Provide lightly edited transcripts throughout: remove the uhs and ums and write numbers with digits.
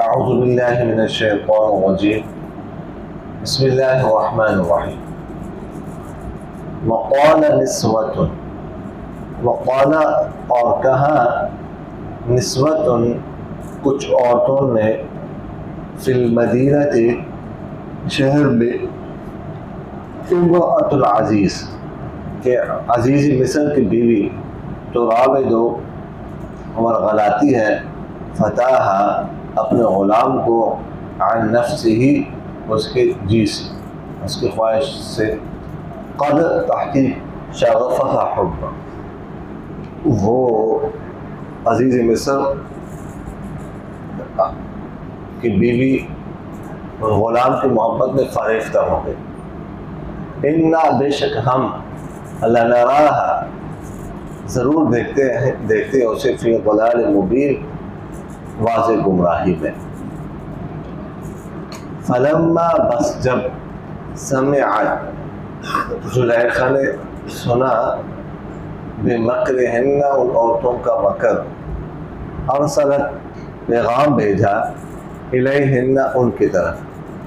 अऊज़ुबिल्लाहि मिनश्शैतानिर्रजीम बिस्मिल्लाहिर्रहमानिर्रहीम। वक़ाल निस्वतुन, वक़ाल और कहा, निस्वतुन कुछ औरतों ने, फिल मदीनति शहर में, इम्रअतुल अज़ीज़ के अज़ीज़ मिस्र की बीवी तुराविदु और गलाती है, फताहा अपने ग़ुलाम को, अन नफ्सिही उसके जी से, उसकी ख्वाहिश से, क़द तहक़ीक़ शग़फ़हा हुब्बा वो अज़ीज़ मिस्र की बीवी ग़ुलाम की मोहब्बत में फ़रेफ्ता हो गई। इन्ना बेशक हम लनराहा ज़रूर देखते हैं उसे फ़ी ज़लाल मुबीन वाज़े गुमराही में। फलम्मा बस जब समिअत ज़ुलैखा ने सुना, बिमक्रिहिन्ना उन औरतों का मकर, अरसलत पैगाम भेजा, इलैहिन्ना उनकी तरफ,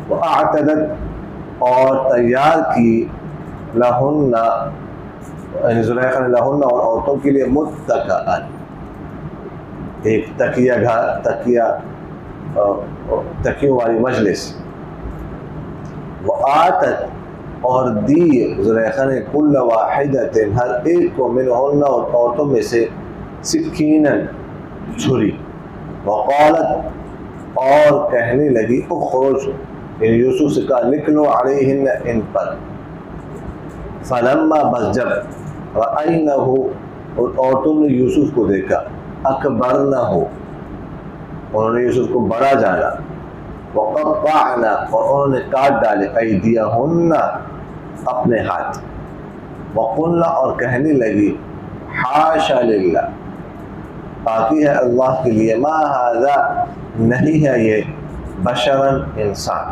व अअतदत और तैयार की, लहुन्ना ज़ुलैखा ने लहुन्ना और औरतों के लिए मुत्तकअन एक तकियों वाली मजलिस, व आतत और दी ज़ुलैखा ने कुल्ल वाहिदतिन हर एक को मिनहुन्ना और औरतों में से सिक्कीनन छुरी, वक़ालत और कहने लगी, उख़रुज यूसुफ से कहा निकलो, अलैहिन्ना इन पर, फलम्मा बस जब, रअयनहु और औरतों ने यूसुफ को देखा, अकबरनहु उन्होंने यूसुफ को बड़ा जाना, वक़त्तअना और उन्होंने काट डाले, ऐदियहुन्ना अपने हाथ, वक़ुल्ना और कहने लगी, हाशा लिल्लाह पाकी है अल्लाह के लिए, मा हाज़ा नहीं है ये, बशरन इंसान,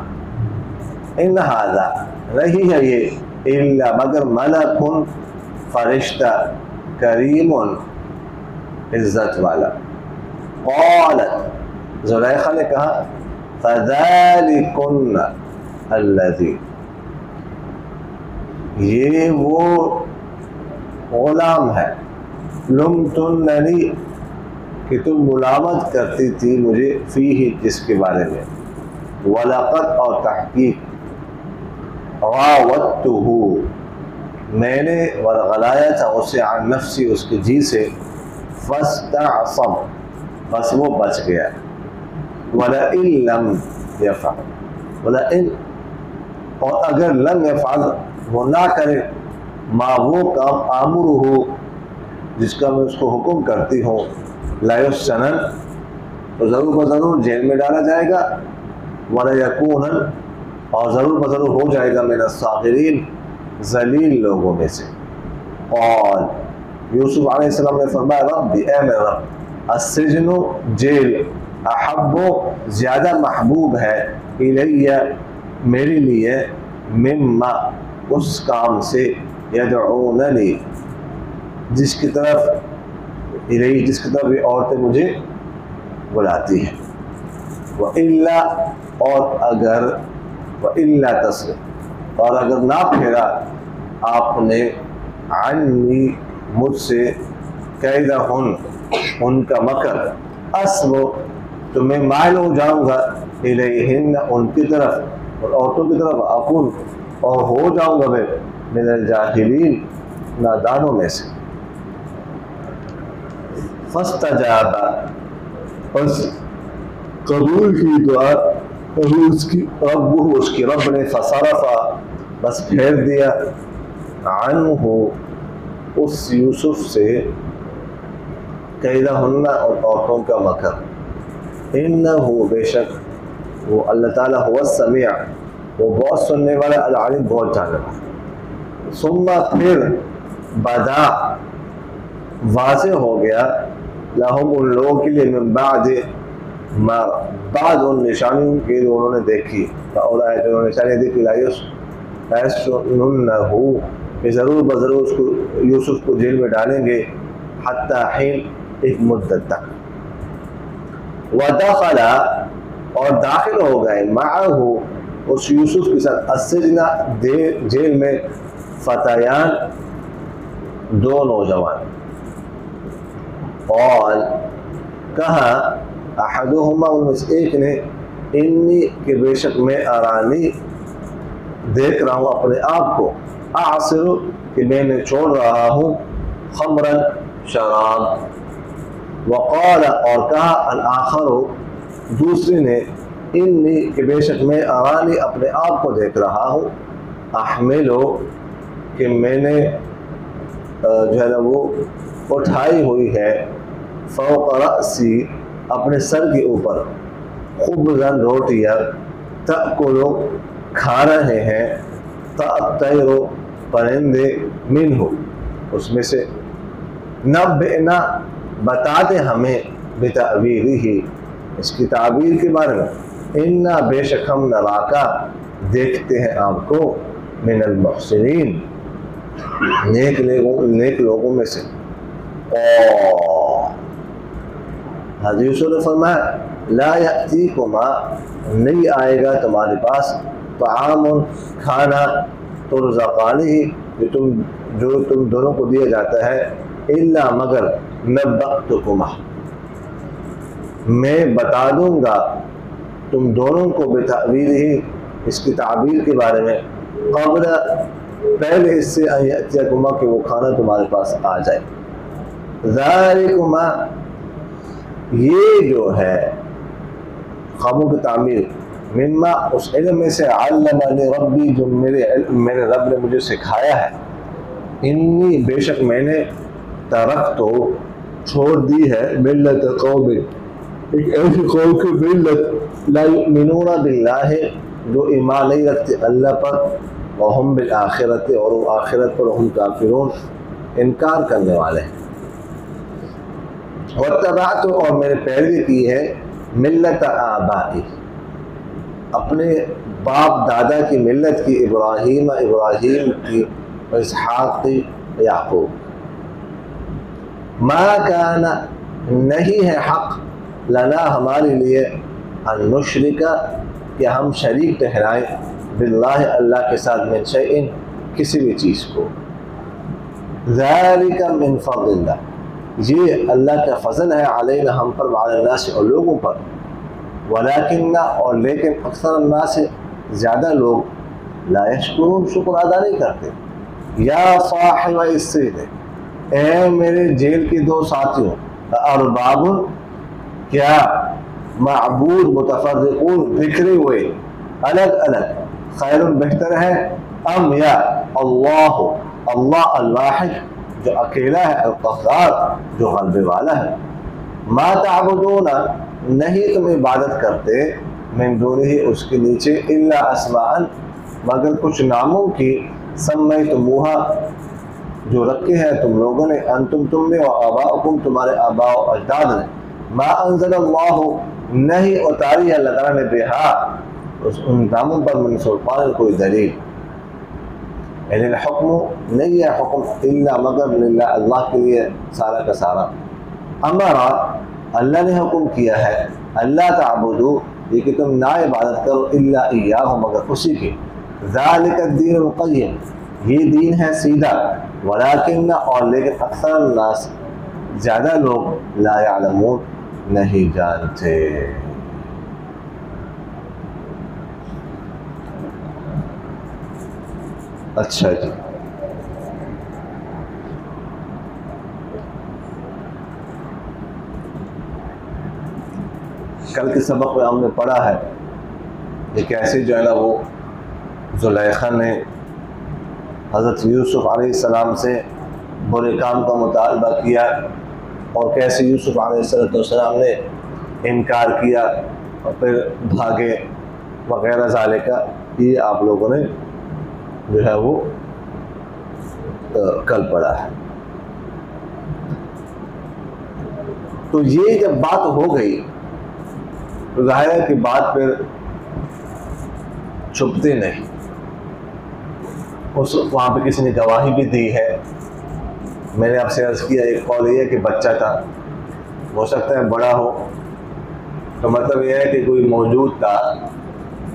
इन हाज़ा नहीं है ये, इल्ला मगर मलकुन फरिश्ता, करीमुन इज़्ज़त वाला। क़ालत ज़ुलैखा ने कहा, फ़ज़ालिकुन्ना अल्लज़ी ये वो ग़ुलाम है, लुमतुन्ननी कि तुम मुलामत करती थी मुझे, फ़ीही जिसके बारे में, वलक़द और तहक़ीक़, रावत्तुहु मैंने वरगलाया था उसे, अन नफ्सी उसके जी से, फ़स्तअसम बस वो बच गया, वलइन लम यफ़अल वलइन और अगर लम यफ़अल वो ना करे, मा वो काम आमुरुहु जिसका मैं उसको हुक्म करती हूँ, लयुस्जनन तो ज़रूर बज़रूर जेल में डाला जाएगा, वलयकूनन और ज़रूर बज़रूर हो जाएगा, मिनस्साग़िरीन ज़लील लोगों में से। और यूसुफ अलैहिस्सलाम ने फरमाया, रब्बी ए मेरे रब, अस्सिजनु जेल, अहब्बु ज़्यादा महबूब है, इलैया मेरे लिए, मिम्मा उस काम से, यदऊननी जिसकी तरफ ये औरतें मुझे बुलाती हैं, व इल्ला और अगर, व इल्ला तस्रिफ और अगर ना फेरा आपने, अन्नी मुझसे, कैदहुन उनका मकर, अस्बो तो मैं मायल हो जाऊँगा, इलैहिन्ना उनकी तरफ और औरतों की तरफ, अकुन और हो जाऊँगा मैं, मिनल जाहिलीन नादानों में से। फस्तजाबा बस कबूल की दुआ उसकी रब ने, फसरफा बस फेर दिया, अन्हु उस यूसुफ से, कैदहुन्ना और औरतों का मकर, इन्नहु बेशक वो अल्लाह ताला हुवा समीअ वो बहुत सुनने वाला, अल अलीम बहुत जानने वाला। सुम्मा फिर बदा वाज़े हो गया, लहुम उन लोगों के लिए, मिन बाद उन निशानियों के जो उन्होंने देखी, जो निशानियाँ देखी, लायुस्जनुन्नहु ज़रूर बज़रूर उसको यूसुफ को जेल में डालेंगे, हत्ता हिन एक मुद्दत तक, वदखला और दाखिल हो गए माअहू उस यूसुफ के साथ अस्सजना जेल में फतयान दो नौजवान। और कहा अहदुहुमा उनमें से एक ने इन्नी के बेशक मैं अरानी देख रहा हूँ अपने आप को आसिर कि मैंने छोड़ रहा हूँ खमरन शराब। वक़ाल और कहा अल आखर दूसरे ने इन्नी के बेशक मैं अरानी अपने आप को देख रहा हूँ अहमिलो कि मैंने जो है ना वो उठाई हुई है फ़ौक़ रअसी अपने सर के ऊपर खुब्ज़न रोटियाँ तअकुलु खा रहे हैं तअतैरु परिंदे मिन्हु उसमें से नब्बिना बता दे हमें बितावीलिही इसकी ताबीर के बारे में इन्ना बेशक हम नराका देखते हैं आपको मिनल मुहसिनीन नेक लोगों में से। हज़रत यूसुफ ने फरमाया ला यअतीकुमा नहीं आएगा तुम्हारे पास ताआमुन खाना तुरज़क़ानिही जो तुम दोनों को दिया जाता है इल्ला मगर नब्बअतुकुमा मैं बता दूंगा तुम दोनों को बितावीलिही इसकी ताबीर के बारे में क़ब्ल पहले इससे अयअतियकुमा कि वो खाना तुम्हारे पास आ जाए। ज़ालिकुमा ये जो है ख्वाबों की तामीर मिम्मा उस इल्म में से अल्लमनी रब्बी जो मेरे रब ने मुझे सिखाया है। इन्नी बेशक मैंने तरक तो छोड़ दी है मिल्लत कौम एक ऐसी कौम की मिल्लत ला युमिनूना बिल्लाहि जो ईमान नहीं रखते अल्लाह पर और हम बिल आखिरत और वो आखिरत पर हम काफिरून इनकार करने वाले हैं। वत्तबअतु और मैंने पैरवी की है मिल्लत आबाई अपने बाप दादा की मिल्लत की इब्राहीम की इसहाक़ की याक़ूब। मा काना नहीं है हक़ लना हमारे लिए अनुशरिका कि हम शरीक ठहराएं बिल्लाहि अल्लाह के साथ मिन शैइन किसी भी चीज़ को। ज़ालिका मिन फ़ज़लिल्लाह ये अल्लाह का फ़ज़ल है अलैना हम पर वअलन्नास और लोगों पर। वलाकिन्ना और लेकिन अक्सर अन्नास से ज़्यादा लोग ला यशकुरून शुक्र अदा नहीं करते। या साहिब इस्सिजन ए मेरे जेल के दो साथियों अरबाबुन क्या माबूद मुतफर्रिकून बिखरे हुए अलग अलग खैरुन बेहतर है अम या अल्लाह अल-वाहिद जो अकेला है अल-क़ह्हार जो ग़लबे वाला है। मा ताबुदूना नहीं तुम इबादत करते मिन दूनिही उसके नीचे इल्ला अस्माअन मगर कुछ नामों की सम्मयतमुहा जो रखे हैं तुम लोगों ने तुमने और आबाउकुम तुम्हारे आबा और अजदाद ने मा अंज़लल्लाहु नहीं उतारी है अल्लाह ताला ने बिहा उन नामों पर मिन सुल्तान कोई दलील। इनिल हुक्म नहीं है हुक्म इल्ला मगर लिल्लाह अल्लाह के लिए सारा का सारा। अमरा अल्लाह ने हुक्म किया है अल्लाह ताबुदू ये कि तुम ना इबादत करो इल्ला इय्याहु मगर उसी की। ज़ालिका दीनुल क़य्यिम ये दीन है सीधा। वलाकिन और लेकिन अक्सर नास ज़्यादा लोग ला यालमून नहीं जानते। अच्छा जी कल के सबक में हमने पढ़ा है कि कैसे जो है ना वो ज़ुलेखा ने हज़रत यूसुफ़ अलैहिस्सलाम से बुरे काम का मुतालबा किया और कैसे यूसुफ़ अलैहिस्सलाम ने इनकार किया और फिर भागे वगैरह ज़ालिका ये आप लोगों ने जो है वो कल पढ़ा है। तो ये जब बात हो गई तो ज़ाहिर है कि बात फिर छुपते नहीं। उस वहाँ पे किसी ने गवाही भी दी है। मैंने आपसे अर्ज़ किया एक कौल ये कि बच्चा था हो सकता है बड़ा हो तो मतलब यह है कि कोई मौजूद था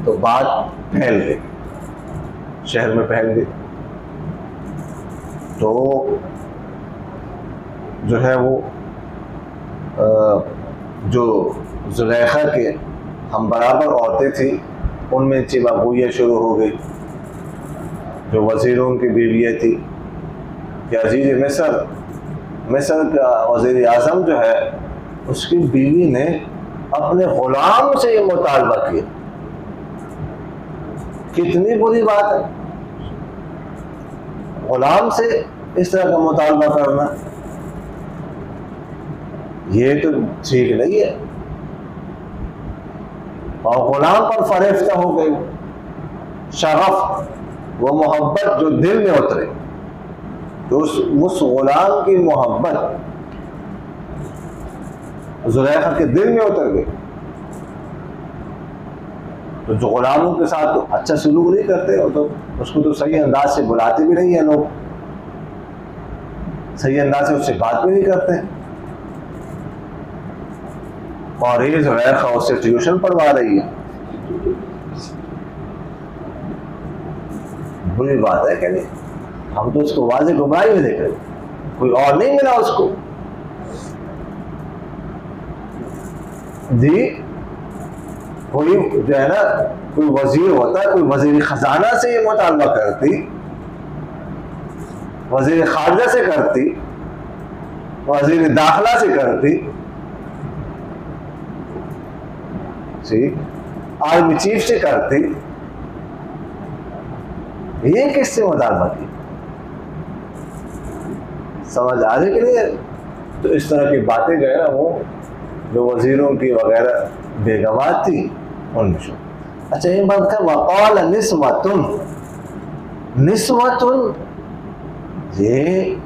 तो बात फैल गई, शहर में फैल गई। तो जो है वो जो जुलेखा के हम बराबर औरतें थी उनमें चिबागुइयाँ शुरू हो गई। जो वज़ीरों की बीवियाँ थी कि अजीज़ मिस्र का वज़ीर आज़म जो है उसकी बीवी ने अपने ग़ुलाम से ये मुतालबा किया। कितनी बुरी बात है ग़ुलाम से इस तरह का मुतालबा करना, ये तो ठीक नहीं है। और ग़ुलाम पर फरेफ्ता हो गई शगफ, वो मोहब्बत जो दिल में उतरे, तो उस ग़ुलाम की मोहब्बत ज़ुलेखा के दिल में उतर गई। तो जो ग़ुलामों के साथ तो अच्छा सलूक नहीं करते हो तो उसको तो सही अंदाज से बुलाते भी नहीं है लोग, सही अंदाज से उससे बात भी नहीं करते। और ये ज़ुलेखा उससे ट्यूशन पढ़वा रही है, बुरी बात है कि नहीं। हम तो उसको वाज़े गुमराही में देख रहे, कोई और नहीं मिला उसको जी। कोई जो है ना, कोई वजीर होता है, कोई वजीर खजाना से ये मुतालबा करती, वजीर खारजा से करती, वजीर दाखिला से करती जी, आर्मी चीफ से करती, ये किससे मुतालबा की? समझ आ रही कि नहीं? तो इस तरह की बातें जो है ना वो जो वजीरों की वगैरह बेगवात थी उनमें शो। अच्छा ये बात का वक़ाल निस्वतुन, निस्वतुन ये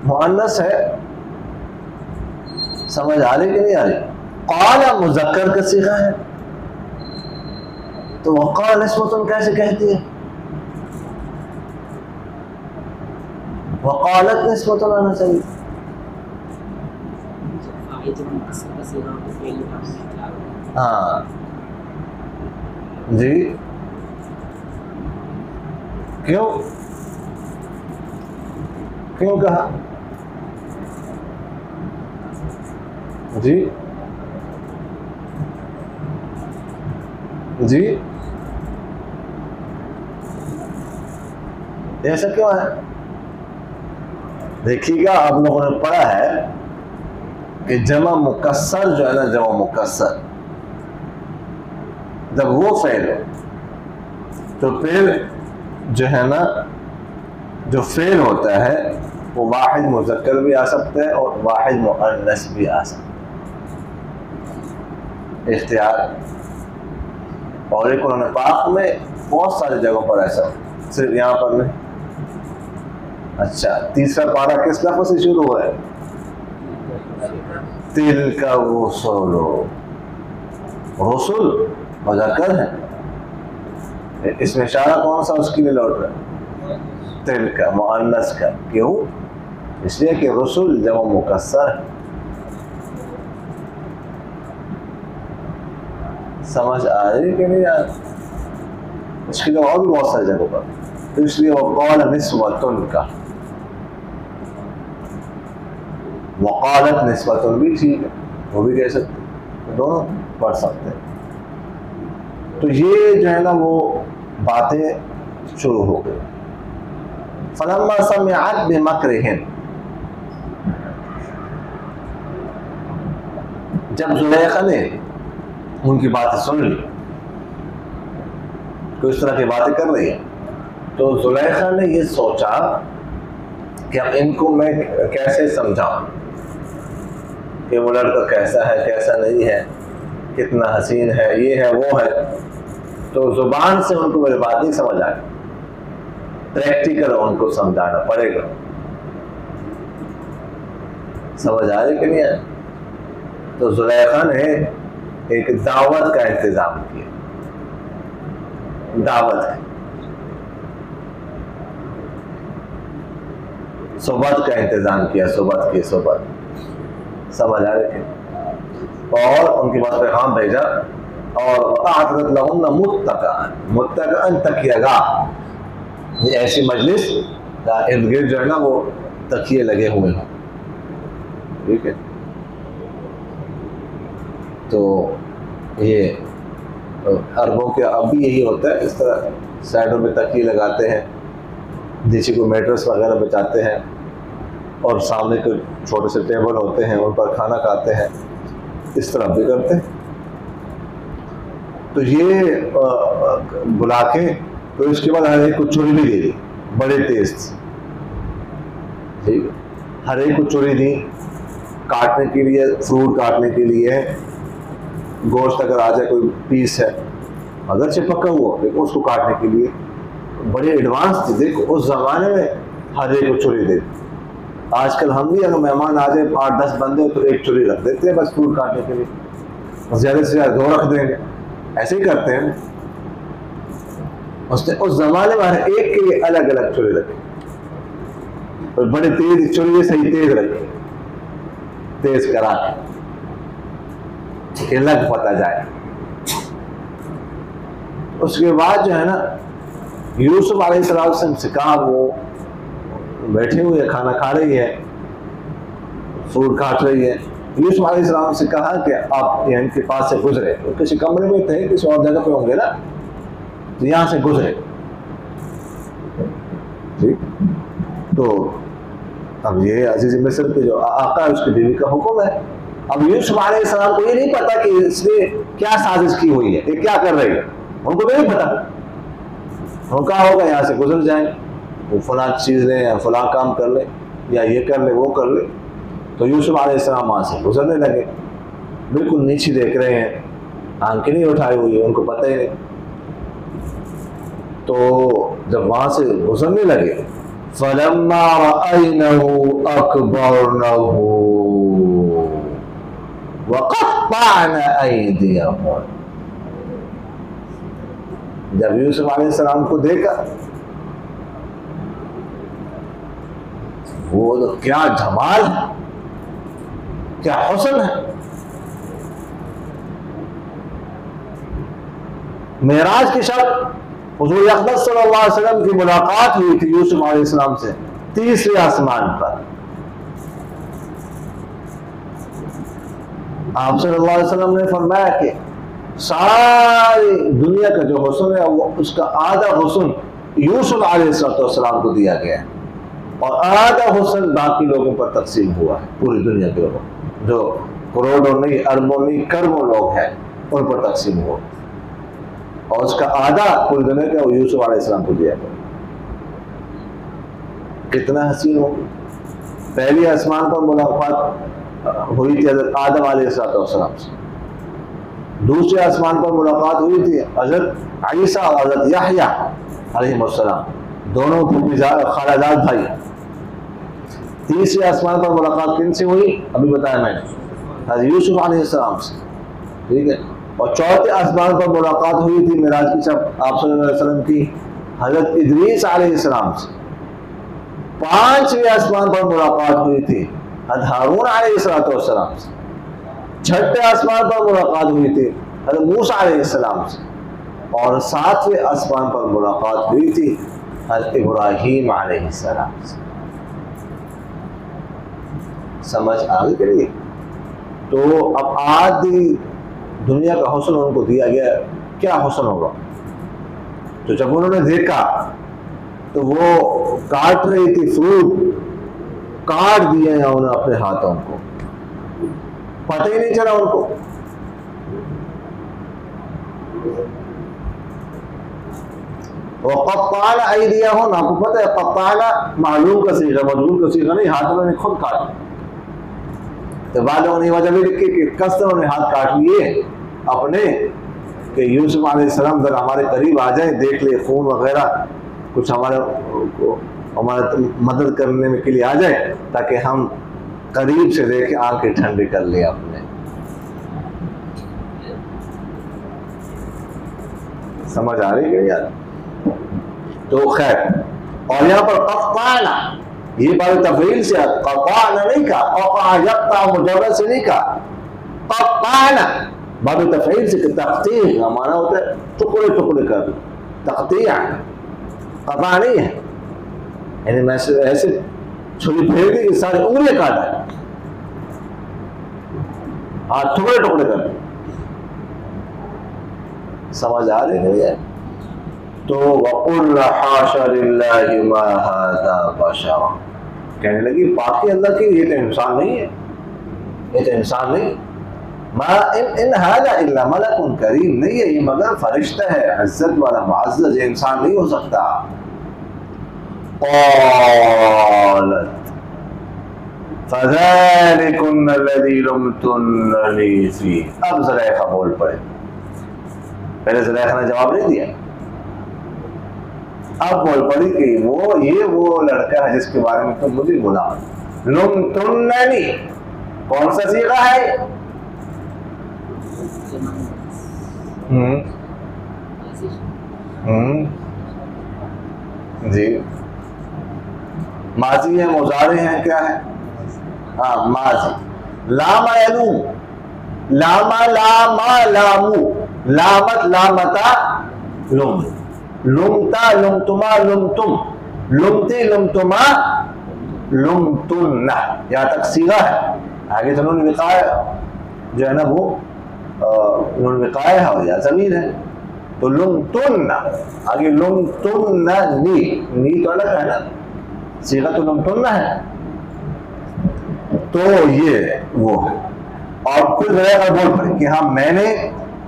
मुअन्नस है, समझ आ रही कि नहीं आ रही? क़ाल मुज़क्कर का सीगा है तो वक़ाल निस्वतुन कैसे कहती है? वक़ालत निस्वतुन आना चाहिए। हाँ जी, क्यों क्यों कहा जी? जी ऐसा क्यों है? देखिएगा आप लोगों ने पढ़ा है कि जमा मुकस्सर जो है ना, जमा मुकस्सर जब वो फेल हो तो फिर जो है ना, जो फेल होता है वो वाहिद मुज़क्कर भी आ सकता है और वाहिद मुअन्नस भी आ सकता है, इख्तियार। और एक कुरान पाक में बहुत सारी जगहों पर ऐसा, सिर्फ यहाँ पर नहीं। अच्छा तीसरा पारा किस लफ्ज़ से शुरू हुआ है? तिल का रसूल, रसूल मुज़क्कर है, इसमें इशारा कौन सा उसके लिए लौट रहा है? तिल का, मुअन्नस का। क्यों? इसलिए कि रसूल जमा मुकस्सर है। समझ आ रही कि नहीं यार? इसकी तो और भी बहुत सारी जगहों पर, तो इसलिए वो क़ाल निस्वतुन का, वक़ालत निस्वतुन भी ठीक है, वो भी कह सकते, तो दोनों पढ़ सकते हैं। तो ये जो है ना वो बातें शुरू हो गई। फलम्मा समिअत बिमक्रिहिन, जब ज़ुलेखा ने उनकी बातें सुन ली, तो इस तरह की बातें कर रही है, तो ज़ुलेखा ने ये सोचा कि अब इनको मैं कैसे समझाऊं कि वो लड़का कैसा है, कैसा नहीं है, कितना हसीन है, ये है वो है। तो ज़ुबान से उनको मेरी बात नहीं समझ आई, प्रैक्टिकल उनको समझाना पड़ेगा। समझ आ रही कि नहीं है? तो ज़ुलेखा ने एक दावत का इंतज़ाम किया, दावत है, सोबत का इंतज़ाम किया, सोबत की सोबत। समझ आ रही है? और उनके पास पैगाम भेजा और मुत्तकअन तकियागाह, ये ऐसी मजलिस का इर्द गिर्द जो है ना वो तकिए लगे हुए हैं, ठीक है। तो ये अरबों के अब भी यही होता है, इस तरह साइडों में तकिए लगाते हैं, नीचे को मैट्रेस वगैरह बचाते हैं और सामने के छोटे से टेबल होते हैं उन पर खाना खाते हैं, इस तरह भी करते हैं। तो ये बुला के तो इसके बाद हर एक को छुरी भी दे दी, बड़े तेज, ठीक है, हर एक को छुरी दी काटने के लिए, फ्रूट काटने के लिए, गोश्त अगर आ जाए कोई पीस है अगर से पका हुआ देखो उसको काटने के लिए, बड़े एडवांस थे। देखो उस जमाने में हर एक को छुरी दे दी। आजकल हम भी अगर मेहमान आ जाए 8-10 बंदे तो एक छुरी रख देते हैं बस फ्रूट काटने के लिए, ज्यादा से ज्यादा 2 रख देंगे, ऐसे ही करते हैं। उसने उस जमाने में हर एक के लिए अलग अलग छुरी रखी और बड़े तेज छुरी सही तेज रखी, तेज करा के लग पता जाए। उसके बाद जो है ना यूसुफ अलैहिस्सलाम से कहा, वो बैठे हुए खाना खा रही है, फ्रूट काट रही है, यूसुफ अलैहिस्सलाम से कहा कि आप इनके पास से गुजरे, तो किसी कमरे में थे, किसी और जगह पे होंगे ना, तो यहाँ से गुजरे, ठीक। तो अब ये अजीज मिस्र के जो आका है उसकी बीवी का हुक्म है। अब यूसुफ अलैहिस्सलाम को ये नहीं पता कि इसने क्या साजिश की हुई है, ये क्या कर रही है, उनको तो नहीं पता। उनका होगा यहाँ से गुजर जाए, वो फला चीज़ लें या फला काम कर ले या ये कर ले वो कर ले। तो यूसुफ अलैहिस्सलाम वहाँ से गुजरने लगे, बिल्कुल नीचे देख रहे हैं, आंखें नहीं उठाई हुई है, उनको पता ही नहीं। तो जब वहाँ से गुजरने लगे, फलम्मा रअयनहु अकबरनहु वक़त्तअन अयदियहुम, जब यूसुफ अलैहिस्सलाम को देखा, वो तो क्या जमाल है, क्या हुस्न है। मेराज की शब हुजूर अकबर सल्लल्लाहु अलैहि वसल्लम की मुलाकात हुई थी यूसुफ अलैहिस्सलाम से 3रे आसमान पर। आप सल्लल्लाहु अलैहि वसल्लम ने फरमाया कि सारी दुनिया का जो हुस्न है वो उसका आधा हुस्न यूसुफ अलैहिस्सलाम को दिया गया है और आधा हुस्न बाकी लोगों पर तकसीम हुआ है, पूरी दुनिया के लोगों, जो करोड़ों नहीं अरबों नहीं करोड़ों लोग हैं उन पर तकसीम हुआ, और उसका आधा पूरी दुनिया का वो यूसुफ अलैहिस्सलाम को दिया गया। कितना हसीन हो। पहली आसमान पर मुलाकात हुई थी हज़रत आदम अलैहिस्सलाम से, दूसरे आसमान पर मुलाकात हुई थी हज़रत ईसा और हज़रत याहया अलैहिस्सलाम, दोनों खालाजाद भाई। तीसरे आसमान पर मुलाकात किन से हुई अभी बताया मैंने, हज़रत यूसुफ अलैहिस्सलाम से, ठीक है। और चौथे आसमान पर मुलाकात हुई थी मेराज की शब आप सल्लल्लाहु अलैहि वसल्लम की हज़रत इदरीस अलैहिस्सलाम से। पांचवें आसमान पर मुलाकात हुई थी हज़रत हारून अलैहिस्सलाम से। छठे आसमान पर मुलाकात हुई थी हज़रत मूसा अलैहिस्सलाम से, और सातवें आसमान पर मुलाकात हुई थी हज़रत इब्राहीम अलैहिस्सलाम से। समझ आ गई करिए। तो अब आधी दुनिया का हुस्न उनको दिया गया, क्या हुस्न होगा। तो जब उन्होंने देखा तो वो काट रही थी फ्रूट, काट दिए हैं उन्होंने अपने हाथों को, पता ही नहीं चला उनको। वक़त्तअन अयदियहुम, आपको पता है क़त्तअन मालूम का सीगा, मजबूर का सीगा नहीं, हाथ उन्होंने खुद काट। तो बाद में उन्हें वजह भी लिखी कि कसर उन्हें हाथ काट लिए अपने, कि यूसुफ अलैहिस्सलाम जरा हमारे करीब आ जाए, देख ले खून वगैरह कुछ हमारा मदद करने में के लिए आ जाए, ताकि हम करीब से देखे आंखें ठंडी कर ले अपने। समझ आ रही है यार। तो खैर, और यहाँ पर क़त्तअना ये बात तफरील से क़त्तअना नहीं कहा, क़त्तअ यक़्तअ मुजर्रद से नहीं कहा, क़त्ताअना बाब तफ़ईल से तक़तीअ का माना होता है टुकड़े टुकड़े कर, तक़तीअ क़ता नहीं है, यानी मैं ऐसे छुरी फेर दी कि सारी उंगलियां काटा है, हाँ टुकड़े टुकड़े कर। समझ आ रही है? तो वक़ुल हाशा लिल्लाहि मा हाज़ा बशर, कहने लगी पाकी अल्लाह की, ये तो इंसान नहीं है, ये तो इंसान नहीं, मा इन हाज़ा इल्ला मलकुन करीम, नहीं है ये मगर फरिश्ता है इज्जत वाला मुअज़्ज़ज़, ये इंसान नहीं हो सकता। क़ालत फ़ज़ालिकुन्न अल्लज़ी लुम्तुन्ननी फ़ीह, अब ज़ुलैखा बोल पड़े, पहले ज़ुलैखा ने जवाब नहीं दिया, अब बोल पड़ी कि वो लड़का है जिसके बारे में तुम मुझे बोला, लुम्तुन्ननी, कौन सा सीगा है? जी माजी है, मुज़ारे हैं, क्या है? हाँ माजी। लामा यलूम, लामा लामा लामू, लामत लामता लुम, लुमता लुमतुमा लुमतुम, लुमती लुमतुमा लुमतुन्ना, यहाँ तक सीगा है। आगे तो नून विकाया जो है ना वो नून विकाया है और या ज़मीर है, तो लुमतुन्ना, आगे लुमतुन्ना नी तो अलग है ना, सीगा तो लुमतुन्ना है, तो ये वो है। और फिर ज़ुलैखा बोल पड़ी कि हाँ मैंने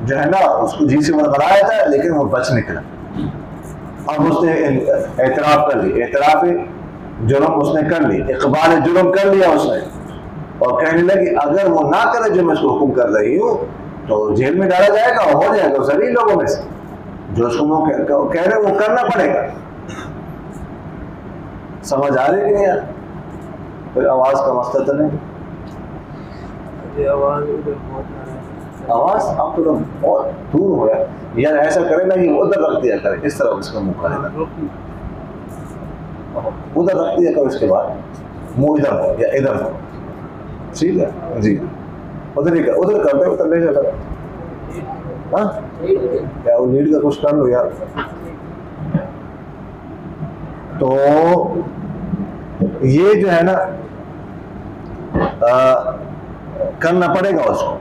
जो है ना उसको जी से बनाया था लेकिन वो बच निकला। अब उसने एतराफ़ कर ली, एतराफ़ जुर्म उसने कर ली, इक़बाल जुर्म कर लिया उसने, और कहने लगी अगर वो ना करे जो मैं उसको हुक्म कर रही हूँ तो जेल में डाला जाएगा और हो जाएगा सभी लोगों में से, जो उसको वो कह रहे वो करना पड़ेगा। समझ आ रही है यार? फिर आवाज़ का मसला तो नहीं, आवाज़ आप तो बहुत दूर हो गया यार, ऐसा करे ना ये उधर रख दिया करे, इस तरफ इसका मुंह करेगा, उधर रख दिया करो, इसके बाद मुंह इधर हो या इधर हो, ठीक है जी, उधर ही कर, उधर करते उधर ले जाता, हाँ क्या वो लीड का कुछ कर लो यार। तो ये जो है ना करना पड़ेगा उसको।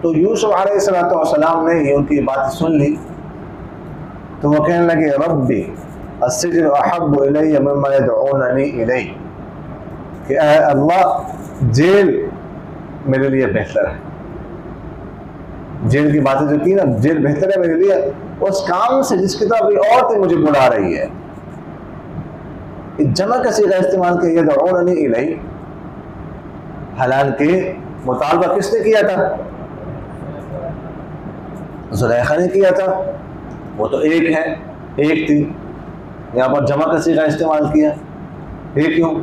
तो यूसुफ अलैहिस्सलाम ने ये उनकी बात सुन ली, तो वो कहने लगे रब्बी अस्सिज्नु अहब्बु इलैया मिम्मा यदऊननी इलैहि, कि अल्लाह जेल मेरे लिए बेहतर है, जेल की बातें जो की ना, जेल बेहतर है मेरे लिए उस काम से जिसकी तरफ कोई और मुझे बुला रही है। जमा का सीगा इस्तेमाल किया यदऊननी इलैहि, हालांकि मुतालबा किसने किया था? ज़ुलैखा ने किया था, वो तो एक है, एक थी, यहाँ पर जमा का सीगा इस्तेमाल किया, ये क्यों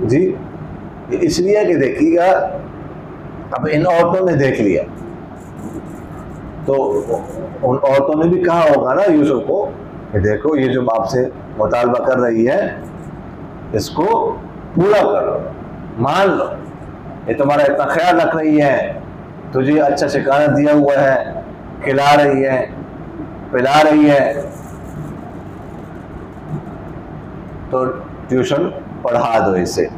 जी? इसलिए कि देखिएगा अब इन औरतों ने देख लिया तो उन औरतों ने भी कहा होगा ना यूसुफ को कि देखो ये जो आपसे मुतालबा कर रही है इसको पूरा कर लो, मान लो, ये तुम्हारा इतना ख्याल रख रही है, तुझे अच्छा ठिकाना दिया हुआ है, खिला रही है, पिला रही है, तो ट्यूशन पढ़ा दो इसे।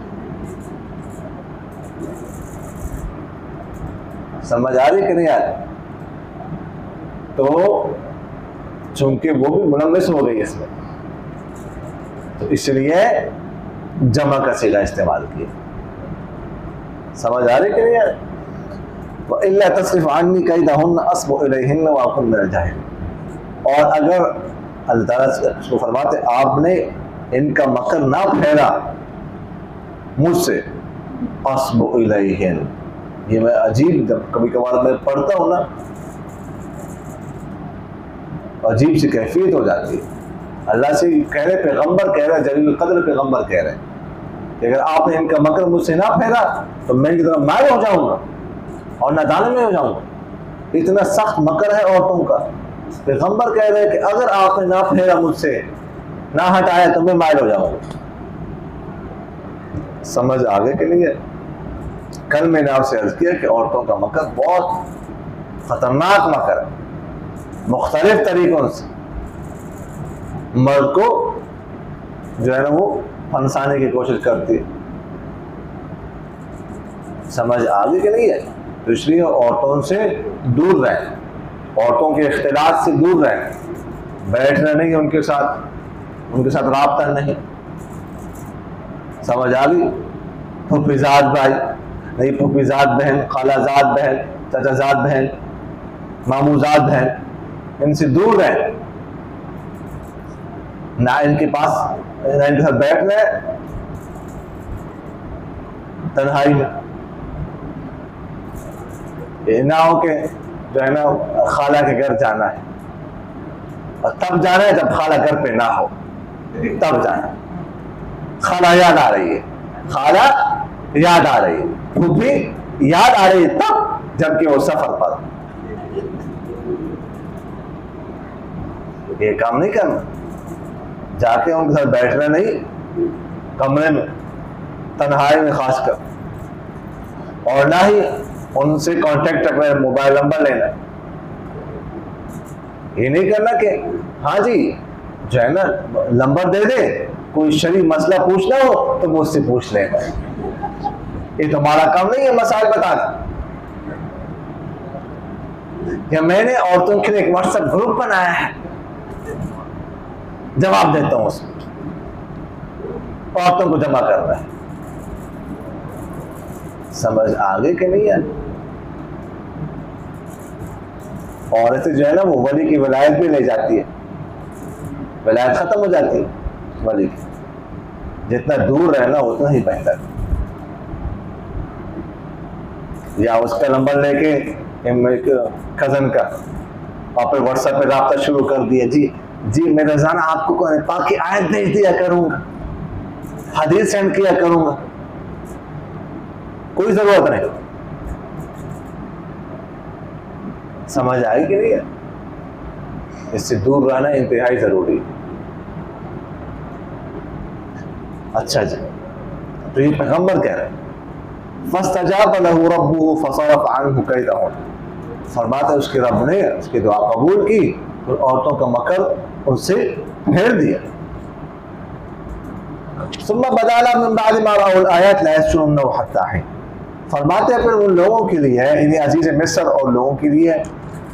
समझ आ रही कि नहीं आ रही? तो चूंकि वो भी मुलम्मिस हो गई इसमें, तो इसलिए जमा का सीगा इस्तेमाल किया। समझ आ रही कि नहीं आ रही? व इल्ला तस्रिफ अन्नी कैदहुन्न अस्बु इलैहिन्न व अकुन मिनल जाहिलीन, और अगर अल्लाह ताला उसको फरमाते आपने इनका मकर ना फेरा मुझसे, अस्बु इलैहिन, ये मैं अजीब जब कभी कभार मैं पढ़ता हूँ ना, अजीब सी कैफियत हो जाती है। अल्लाह से कह रहे, पैगंबर कह रहे, जलील कदर पैगंबर कह रहे कि अगर आपने इनका मकर मुझसे ना फेरा तो मैं इनकी तरफ मायल हो जाऊंगा और नादाने में हो जाऊंगा। इतना सख्त मकर है औरतों का। पैगंबर कह रहे हैं कि अगर आपने ना फेरा मुझसे, ना हटाया तो मैं मायल हो जाऊंगा। समझ आगे के लिए, कल मैंने आपसे अर्ज किया कि औरतों का मकर बहुत खतरनाक मकर है। मुख्तलिफ तरीकों से मर्द को जो है ना वो फंसाने की कोशिश करती है। समझ आगे के नहीं है, तो इसलिए औरतों से दूर रहें, औरतों के इख्तिलात से दूर रहें, बैठना नहीं उनके साथ राब्ता नहीं। समझ आ गई? फुफीजात भाई नहीं, फुफीजात बहन, खालाजात बहन, चाचाजात बहन, मामूजात बहन, इनसे दूर रहें, ना इनके साथ बैठना है तन्हाई में। ये ना हो के जो है ना खाला के घर जाना है, और तब जाना है जब खाला घर पे ना हो, तब जाना। खाला याद आ रही है, खाला याद आ रही है, फूफी याद आ रही है तब जबकि वो सफर पर। ये काम नहीं करना, जाके उनके साथ बैठना नहीं, कमरे में तन्हाई में खासकर, और ना ही उनसे कांटेक्ट रखना, मोबाइल नंबर लेना। ये नहीं करना कि हाँ जी जो है ना नंबर दे दे, कोई शरीफ मसला पूछना हो तो मुझसे पूछ लेना। ये तुम्हारा काम नहीं है मसाइल बताना। या मैंने औरतों के लिए एक व्हाट्सएप ग्रुप बनाया है, जवाब देता हूं उसमें, औरतों को जमा करना है। समझ आगे के नहीं है? औरतें जो है ना वो वली की विलायत भी ले जाती है, विलायत खत्म हो जाती है वली की। जितना दूर रहना उतना ही बेहतर। या उसका नंबर लेके कजन का और फिर व्हाट्सएप पे राब्ता शुरू कर दिया, जी मैं रोजाना आपको कुरान पाक की आयत भेज दिया करूंगा, हदीस सेंड किया करूंगा, कोई जरूरत नहीं। समझ आई कि नहीं है? इससे दूर रहना इंतहाई जरूरी है। अच्छा जी, तो ये पैगंबर कह रहे हैं फस्तजाब लहू रब्बुहु फसरफ अन्हु कैदहु, फरमाते उसके रब ने उसकी दुआ कबूल की और औरतों का मकर उससे फेर दिया। सुम्मा बदाला मिन बादि मा रअउल आयात ला यस्जुनुन्नहु हत्ता हिन, फरमाते फिर उन लोगों के लिए है, यानी अजीज मिस्र और लोगों के लिए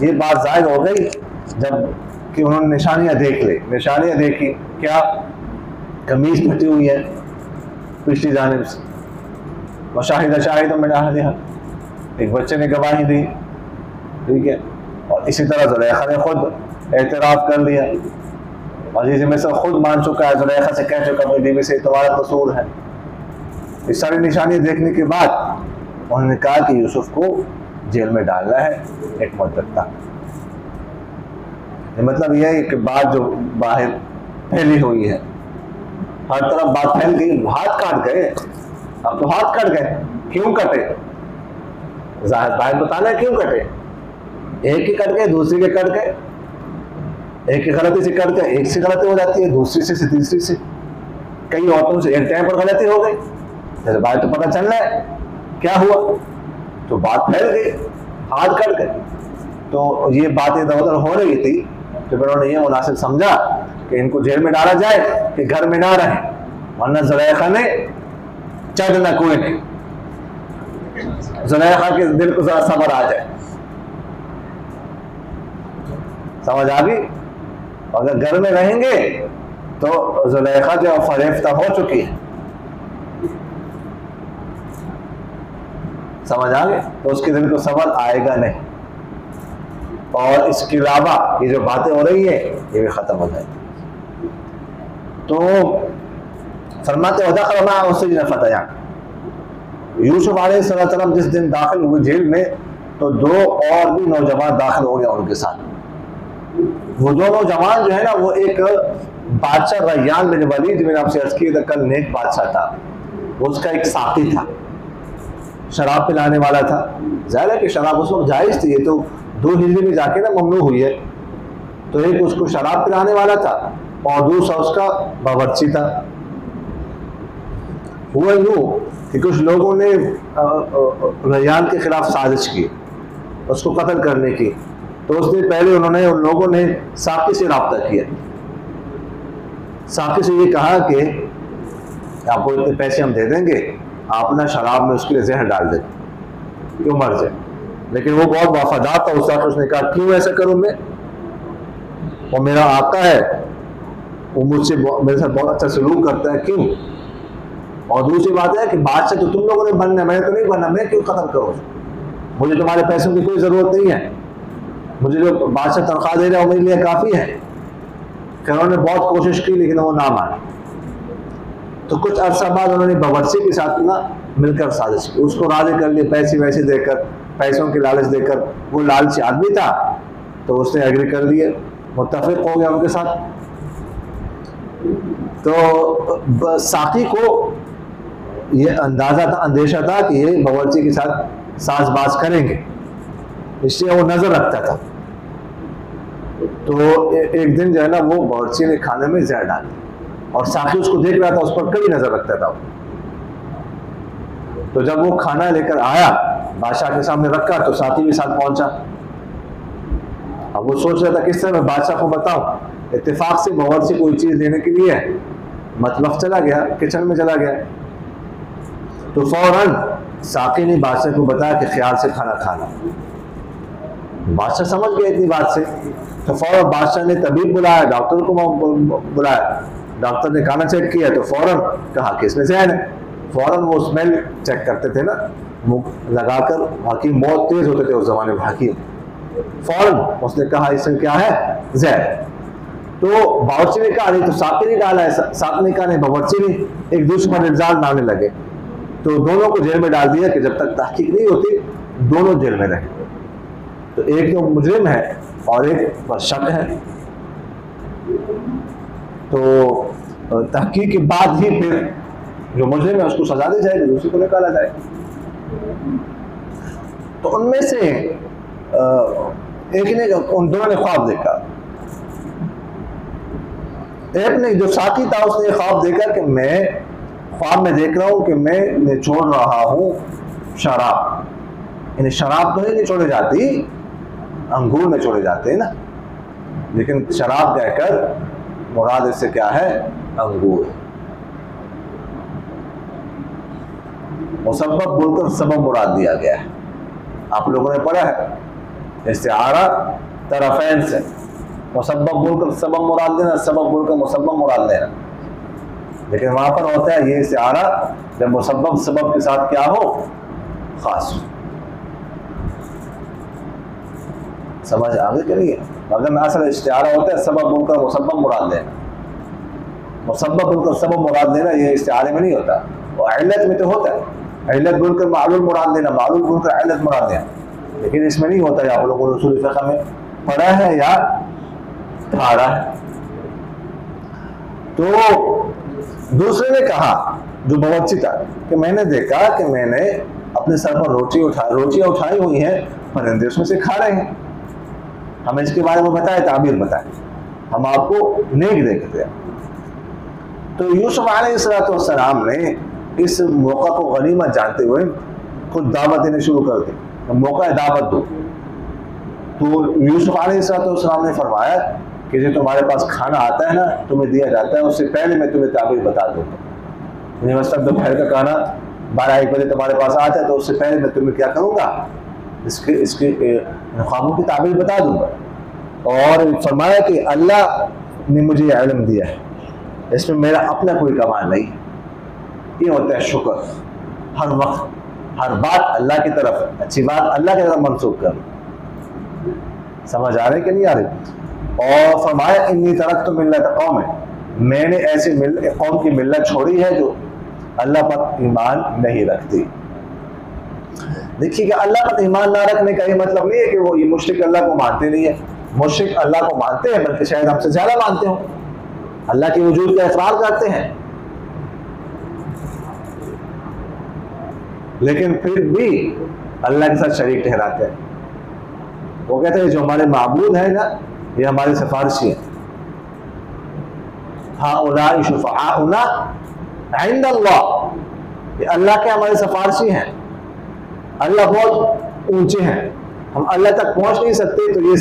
ये बात जाहिर हो गई जब कि उन्होंने निशानियां देख ली। निशानियां देखी क्या? कमीज फटी हुई है पिछली जानिब से, वशाहिद शाहिद में डाल दिया, एक बच्चे ने गवाही दी, ठीक है, और इसी तरह जुलेखा ने खुद एतराफ़ कर लिया, अजीज मिस्र खुद मान चुका है, जुलेखा से कह चुका मेरी बीवी से तुम्हारा कसूर है। इस सारी निशानी देखने के बाद उन्होंने कहा कि यूसुफ को जेल में डालना है एक मुद्दत तक। मतलब यह है कि बात जो बाहर फैली हुई है, हर तरफ बात फैल गई, हाथ काट गए। अब तो हाथ कट गए, क्यों कटे? जाहिर बात बताना है क्यों कटे। एक ही कट गए, दूसरे के कट गए, एक की गलती से कट गए, एक से गलती हो जाती है, दूसरी से तीसरी से, कई औरतों से एक टाइम पर गलती हो गई, जैसे बात तो पता चल रहा है क्या हुआ, तो बात फैल गई, हाथ कट गए। तो ये बात इधर उधर हो रही थी, तो फिर उन्होंने ये मुनासिब समझा कि इनको जेल में डाला जाए कि घर में ना रहे, वरना जुलेखा ने चढ़ ना कोई नहीं, जुलेखा के दिल को जरा सब्र आ जाए। समझ आ गई? अगर घर में रहेंगे तो जुलेखा जो फरेफ्ता हो चुकी है, समझ आ गए, तो उसके दिल को सब्र आएगा नहीं, और इसके अलावा ये जो बातें हो रही है ये भी खत्म हो जाएगी। तो फरमाते फतयान, यूसुफ अलैहिस्सलाम जिस दिन दाखिल हुए जेल में तो दो और भी नौजवान दाखिल हो गया उनके साथ। वो दो नौजवान जो है ना वो एक बादशाह रय्यान बिन वलीद, मैंने आपसे अर्ज किया था कल, नेक बादशाह था, उसका एक साथी था, शराब पिलाने वाला था। जाहिर है कि शराब उस वक्त जायज़ थी, ये तो 2 हिजरी में जाके ना ममनू हुई है। तो एक उसको शराब पिलाने वाला था और दूसरा उसका बावर्ची था। हुआ यूँ कि कुछ लोगों ने रैयान के खिलाफ साजिश की, उसको कत्ल करने की। तो उस दिन पहले उन लोगों ने साकी से रब्ता किया, साकी से ये कहा कि आपको इतने पैसे हम दे देंगे, आप ना शराब में उसके लिए जहर डाल दें क्यों मर जाए। लेकिन वो बहुत वफादार था उस वक्त, उसने कहा क्यों ऐसा करूं मैं, वो मेरा आका है, वो मेरे साथ बहुत अच्छा सलूक करता है, क्यों। और दूसरी बात है कि बादशाह तो तुम लोगों ने बनना है, मैंने तो नहीं बनना, मैं क्यों कत्ल करूँ, मुझे तुम्हारे पैसों की कोई ज़रूरत नहीं है, मुझे जो बादशाह तनख्वाह दे रहा है वो मेरे लिए काफ़ी है। फिर उन्होंने बहुत कोशिश की लेकिन वो ना माने। तो कुछ अरसा बाद उन्होंने बावर्ची के साथ ना मिलकर साजिश की, उसको राज़ी कर लिया, पैसे वैसे देकर, पैसों की लालच देकर। वो लालची आदमी था तो उसने एग्री कर लिए, मुत्तफिक हो गया उनके साथ। तो साकी को ये अंदेशा था कि ये बावर्ची के साथ साजबाज करेंगे, इसलिए वो नजर रखता था। तो एक दिन जो है ना वो बावर्ची ने खाने में जहर डाल दिया और साकी उसको देख रहा था, उस पर कड़ी नजर रखता था। तो जब वो खाना लेकर आया, बादशाह के सामने रखा, तो साकी भी साथ पहुंचा। अब वो सोच रहा था किस तरह मैं बादशाह को बताऊं। इत्तेफाक से बावर्ची कोई चीज देने के लिए मतलब चला गया, किचन में चला गया। तो फौरन साकी ने बादशाह को बताया कि ख्याल से खाना खाना। बादशाह समझ गया इतनी बात से, तो फौरन बादशाह ने तबीब बुलाया, डॉक्टर को बुलाया। डॉक्टर ने खाना चेक किया तो फौरन कहा कि इसमें जहर है। फौरन वो स्मेल चेक करते थे ना मुंह लगाकर, हकीम बहुत तेज होते थे उस जमाने में हकीम। फौरन उसने कहा इसमें क्या है, जहर। तो बावर्ची ने कहा नहीं, तो साकी ने डाला है। साकी ने कहा नहीं, बावर्ची ने। एक दूसरे पर इल्जाम डालने लगे, तो दोनों को जेल में डाल दिया कि जब तक तहकीक नहीं होती दोनों जेल में रहे। तो एक तो मुजरिम है और एक पर शक है, तो तहकीक के बाद ही फिर जो मुजरिम है उसको सजा दी जाएगी, दूसरे को निकाला जाएगा। तो उनमें से एक ने, उन दोनों ने ख्वाब देखा। एक ने, जो साकी था, उसने ख्वाब देखा कि मैं ख्वाब में देख रहा हूं कि मैं निचोड़ रहा हूं शराब। यानी शराब तो नहीं निचोड़ी जाती, अंगूर निचोड़े जाते हैं ना, लेकिन शराब कहकर मुराद इससे क्या है, अंगूर। मुसब्बब बोलकर सबब मुराद दिया गया है। आप लोगों ने पढ़ा है इस्तिआरा तरफैन से, मुसब्बब बोलकर सबब मुराद देना, सबब बोलकर मुसब्बब मुराद देना। लेकिन वहां पर होता है ये इस्तिआरा जब मुसब्बब सबब के साथ क्या हो, खास। समझ आगे के लिए अगर ना असल इस्तिआरा होता है सबब बोलकर मुसब्बब मुराद देना, मुसब्बब बोलकर सबब मुराद देना, ये इस्तिआरे में नहीं होता। वो इल्लत में तो होता है, इल्लत बोलकर मालूल मुराद देना, मालूल बोलकर इल्लत मुराद देना, लेकिन इसमें नहीं होता है। आप लोगों ने उसूल फ़िक़्ह में पढ़ा है या पढ़ा है। तो दूसरे ने कहा, जो बावर्ची था, कि मैंने देखा कि मैंने अपने सर पर रोटियां उठाई हुई हैं, परिंदे उसमें से खा रहे हैं। हमें इसके बारे में बताए, ताबीर बताए, हम आपको नेक देखते हैं। तो यूसुफ अलैहिस्सलाम ने इस मौका को गनीमत जानते हुए खुद दावत देने शुरू कर दी, मौका दावत दो। तो यूसुफ अलैहिस्सलाम ने फरमाया कि जो तुम्हारे पास खाना आता है ना, तुम्हें दिया जाता है, उससे पहले मैं तुम्हें ताबीर बता दूंगा। मतलब दोपहर का खाना 12-1 बजे तुम्हारे पास आता है, तो उससे पहले मैं तुम्हें क्या करूँगा, इसके ख्वाबों की ताबीर बता दूंगा। और फरमाया कि अल्लाह ने मुझे यह इल्म दिया है, इसमें मेरा अपना कोई कमाल नहीं। ये होता है शुक्र, हर वक्त हर बात अल्लाह की तरफ, अच्छी बात अल्लाह की तरफ मंसूब कर। समझ आ रही कि नहीं आ रही। और फरमाया इन्नी तरक्तु मिल्लत कौम है, मैंने ऐसी कौम की मिल्लत छोड़ी है जो अल्लाह पर ईमान नहीं रखती। देखिए कि अल्लाह पर ईमान ना रखने का ये मतलब नहीं है कि वो ये मुशरिक अल्लाह को मानते नहीं है। मुशरिक अल्लाह को मानते हैं, बल्कि शायद हमसे ज्यादा मानते हो, अल्लाह के वजूद का इकरार करते हैं, लेकिन फिर भी अल्लाह के साथ शरीक ठहराते हैं। वो कहते हैं जो हमारे माबूद है ना, ये हमारे सिफारिशी हैं। हाउलाई शुफाउना इंदल्लाह, कि अल्लाह के हमारे सिफारशी हैं, अल्लाह बहुत ऊंचे हैं, हम अल्लाह तक पहुंच नहीं सकते, तो ये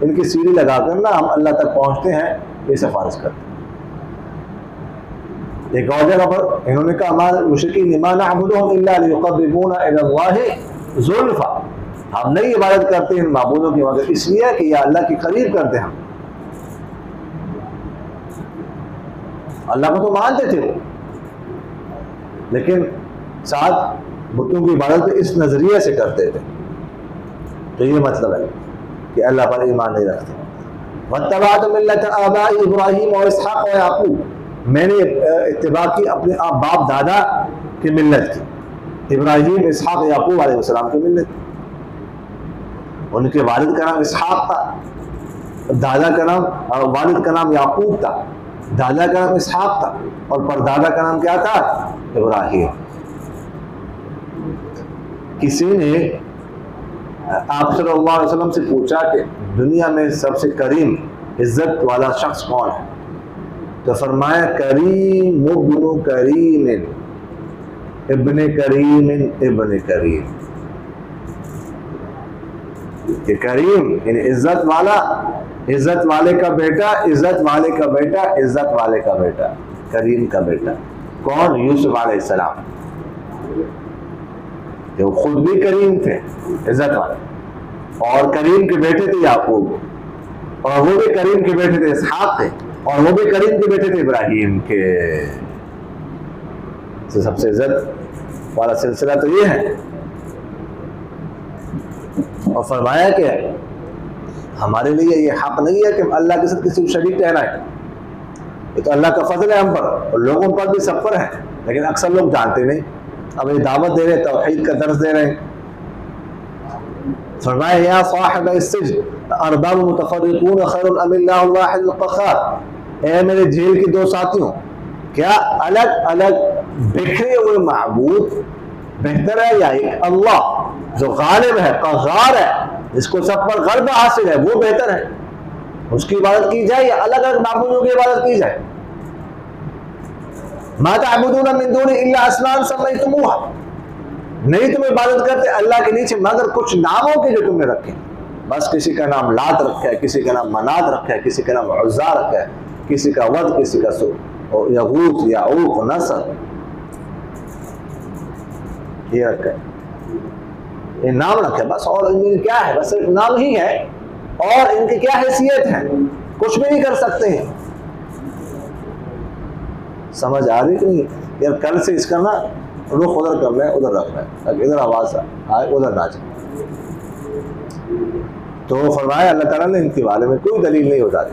इनकी सीढ़ी लगाकर ना हम अल्लाह तक पहुंचते हैं, ये सिफारिश करते हैं। एक और जगह पर इन्होंने कहा हमारे मुशरिकीन मा नअबुदुहुम इल्ला लियुक़र्रिबूना इलल्लाहि ज़ुल्फ़ा, हम नहीं इबादत करते इन माबूदों की मगर इसलिए कि यह अल्लाह के करीब करते हैं। अल्लाह को तो मानते थे वो, लेकिन साथ बुतों की इबादत इस नजरिए से करते थे। तो ये मतलब है कि अल्लाह पर ईमान नहीं रखते। वत्तबअतु मिल्लत आबाई इब्राहीम व इसहाक़ व याक़ूब, मैंने इत्तिबा की अपने बाप दादा की मिल्लत की, इब्राहीम इसहाक़ याक़ूब अलैहिस्सलाम की मिल्लत। उनके वालिद का नाम इसहाक़ था, दादा का नाम वालिद का नाम याक़ूब था, दादा का नाम इसहाक़ था और परदादा का नाम क्या था? इब्राहीम। किसी ने आप सल्लल्लाहु अलैहि वसल्लम से पूछा कि दुनिया में सबसे करीम इज्जत वाला शख्स कौन है, तो फरमाया करीम इब्न करीम इब्न करीम इब्न करीम। ये करीम यानी इज्जत वाला, इज्जत वाले का बेटा, इज्जत वाले का बेटा, इज्जत वाले का बेटा, करीम का बेटा। कौन? यूसुफ अलैहिस्सलाम, जो खुद भी करीम थे, इज्जत वाले, और करीम के बेटे थे याकूब, और वो भी करीम के बेटे थे इसहाक़ थे, और वो भी करीम के बेटे थे इब्राहीम के। तो सबसे इज्जत वाला सिलसिला तो ये है। और फरमाया कि हमारे लिए ये हक नहीं है कि हम अल्लाह के साथ किसी को शरीक ठहराएं, ये तो अल्लाह का फजल है हम पर, और लोगों पर भी सब पर है, लेकिन अक्सर लोग जानते नहीं। अब ये दावत दे रहे, तौहीद का दर्स दे रहे। फरमाया या साहिब इस्सिज्न अरबाब मुतफर्रिकून खैरुन अम इल्लाहुल वाहिदुल क़ह्हार, ऐ मेरे जेल के दो साथियों, क्या अलग अलग बिखरे हुए माबूद बेहतर है या एक अल्लाह जो गालिब है, क़ह्हार है, जिसको सब पर ग़लबा हासिल है, वो बेहतर है? उसकी इबादत की जाए या अलग अलग माबूदों की इबादत की जाए? मा तअबुदून मिन दूनि इल्ला अस्माअन सम्मयतमूहा, नहीं तुम इबादत करते अल्लाह के नीचे मगर कुछ नामों के जो तुमने रखे। बस किसी का नाम लात रखा है, किसी का नाम मनात रखा है, किसी का नाम उज़्ज़ा रखा है, किसी का वद, किसी का यगूथ याऊक नसर, ये रखा है, ये नाम रखे बस। और इनमें क्या है? बस सिर्फ नाम ही है, और इनकी क्या हैसियत है? कुछ भी नहीं कर सकते हैं। समझ आ रही नहीं यार? कल से इसका ना रुख उधर करना है, उधर रखना है, ताकि इधर आवाज आए, उधर ना जाए। तो फरमाया अल्लाह ताला ने इनके बारे में कोई दलील नहीं उतारी,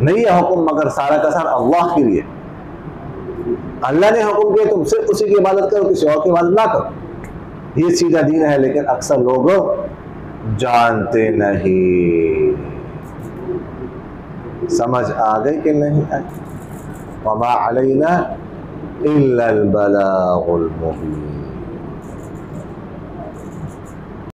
नहीं है हुक्म मगर सारा का सारा अल्लाह के लिए। अल्लाह ने हुक्म किया तुम सिर्फ उसी की इबादत करो, किसी और की इबादत ना करो। ये सीधा दीन है, लेकिन अक्सर लोग जानते नहीं। समझ आ गई कि नहीं आई? वमा अलैना इल्लल बलागुल मुबीन।